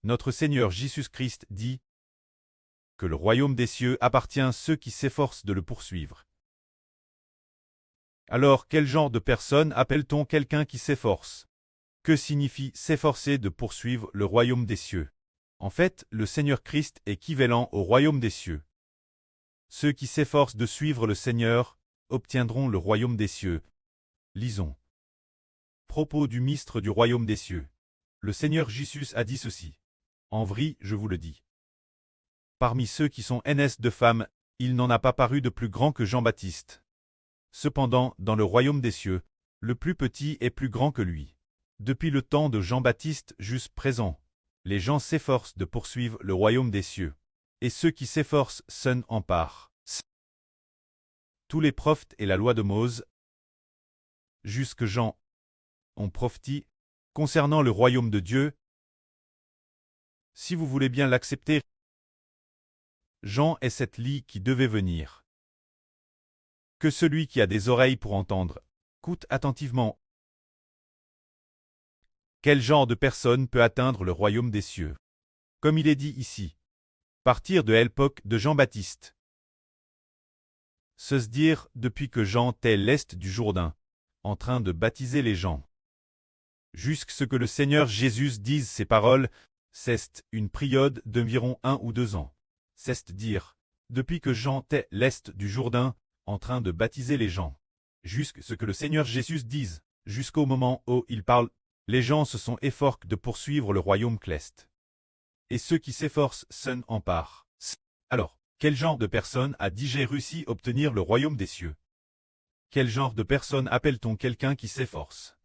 Notre Seigneur Jésus-Christ dit que le royaume des cieux appartient à ceux qui s'efforcent de le poursuivre. Alors, quel genre de personne appelle-t-on quelqu'un qui s'efforce? Que signifie s'efforcer de poursuivre le royaume des cieux? En fait, le Seigneur Christ est équivalent au royaume des cieux. Ceux qui s'efforcent de suivre le Seigneur obtiendront le royaume des cieux. Lisons. Propos du ministre du royaume des cieux. Le Seigneur Jésus a dit ceci. En vrai, je vous le dis. Parmi ceux qui sont nés de femmes, il n'en a pas paru de plus grand que Jean-Baptiste. Cependant, dans le royaume des cieux, le plus petit est plus grand que lui. Depuis le temps de Jean-Baptiste jusqu'à présent, les gens s'efforcent de poursuivre le royaume des cieux. Et ceux qui s'efforcent s'en emparent. Tous les prophètes et la loi de Moïse, jusque Jean, ont prophétisé concernant le royaume de Dieu. Si vous voulez bien l'accepter, Jean est cette lie qui devait venir. Que celui qui a des oreilles pour entendre, écoute attentivement. Quel genre de personne peut atteindre le royaume des cieux? Comme il est dit ici. Partir de l'époque de Jean-Baptiste. Se dire depuis que Jean était l'est du Jourdain, en train de baptiser les gens. Jusqu'à ce que le Seigneur Jésus dise ces paroles, c'est une période d'environ 1 ou 2 ans. C'est dire, depuis que Jean était l'est du Jourdain, en train de baptiser les gens. Jusqu'à ce que le Seigneur Jésus dise, jusqu'au moment où il parle, les gens se sont efforcés de poursuivre le royaume céleste. Et ceux qui s'efforcent s'en emparent. Alors, quel genre de personne a déjà réussi à obtenir le royaume des cieux? Quel genre de personne appelle-t-on quelqu'un qui s'efforce?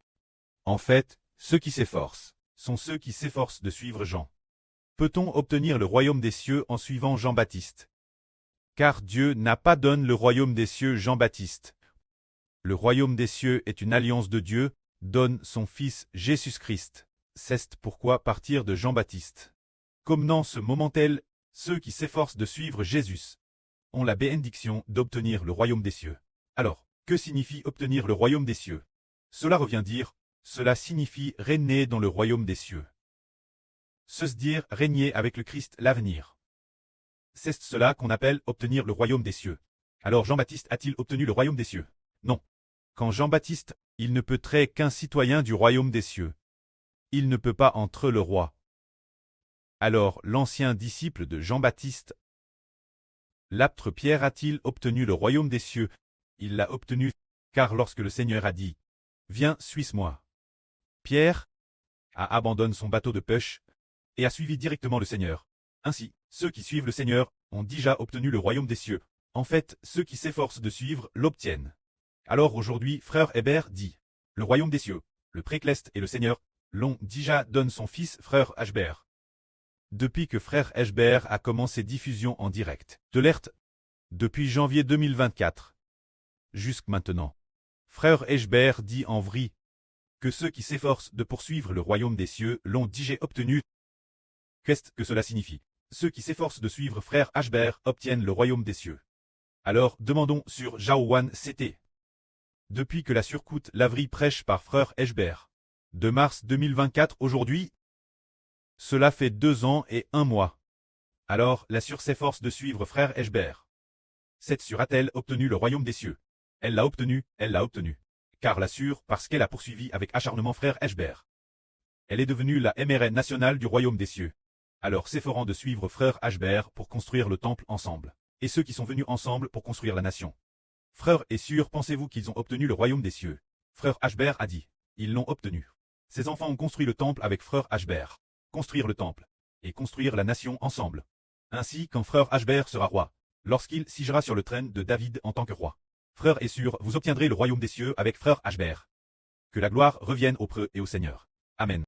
En fait, ceux qui s'efforcent sont ceux qui s'efforcent de suivre Jean. Peut-on obtenir le royaume des cieux en suivant Jean-Baptiste? Car Dieu n'a pas donné le royaume des cieux Jean-Baptiste. Le royaume des cieux est une alliance de Dieu, donne son Fils Jésus-Christ. C'est pourquoi partir de Jean-Baptiste. Comme dans ce moment-là, ceux qui s'efforcent de suivre Jésus ont la bénédiction d'obtenir le royaume des cieux. Alors, que signifie obtenir le royaume des cieux? Cela revient dire, cela signifie régner dans le royaume des cieux. Se dire régner avec le Christ l'avenir. C'est cela qu'on appelle obtenir le royaume des cieux. Alors Jean-Baptiste a-t-il obtenu le royaume des cieux? Non. Quand Jean-Baptiste, il ne peut être qu'un citoyen du royaume des cieux. Il ne peut pas entrer le roi. Alors l'ancien disciple de Jean-Baptiste, l'apôtre Pierre a-t-il obtenu le royaume des cieux? Il l'a obtenu, car lorsque le Seigneur a dit « Viens, suis-moi », Pierre a abandonné son bateau de pêche et a suivi directement le Seigneur. Ainsi, ceux qui suivent le Seigneur ont déjà obtenu le royaume des cieux. En fait, ceux qui s'efforcent de suivre l'obtiennent. Alors aujourd'hui, frère Hébert dit « Le royaume des cieux, le précleste et le Seigneur l'ont déjà donné son fils frère Hébert. » Depuis que frère Hébert a commencé diffusion en direct de l'ERT, depuis janvier 2024, jusqu'à maintenant, frère Hébert dit en vrai que ceux qui s'efforcent de poursuivre le royaume des cieux l'ont déjà obtenu. Qu'est-ce que cela signifie? Ceux qui s'efforcent de suivre frère Hébert obtiennent le royaume des cieux. Alors demandons sur Jaouan CT. Depuis que la surcoute Lavry prêche par frère Hébert, de mars 2024 aujourd'hui, cela fait 2 ans et 1 mois. Alors la Sûre s'efforce de suivre frère Hébert. Cette Sûre a-t-elle obtenu le royaume des cieux? Elle l'a obtenu, Car la Sûre, parce qu'elle a poursuivi avec acharnement frère Hébert. Elle est devenue la MRN nationale du royaume des cieux. Alors s'efforant de suivre frère Hébert pour construire le temple ensemble. Et ceux qui sont venus ensemble pour construire la nation. Frère et Sûre, pensez-vous qu'ils ont obtenu le royaume des cieux? Frère Hébert a dit. Ils l'ont obtenu. Ces enfants ont construit le temple avec frère Hébert. Construire le temple. Et construire la nation ensemble. Ainsi, quand frère Hébert sera roi, lorsqu'il siégera sur le trône de David en tant que roi. Frère et Sûre, vous obtiendrez le royaume des cieux avec frère Hébert. Que la gloire revienne au preux et au Seigneur. Amen.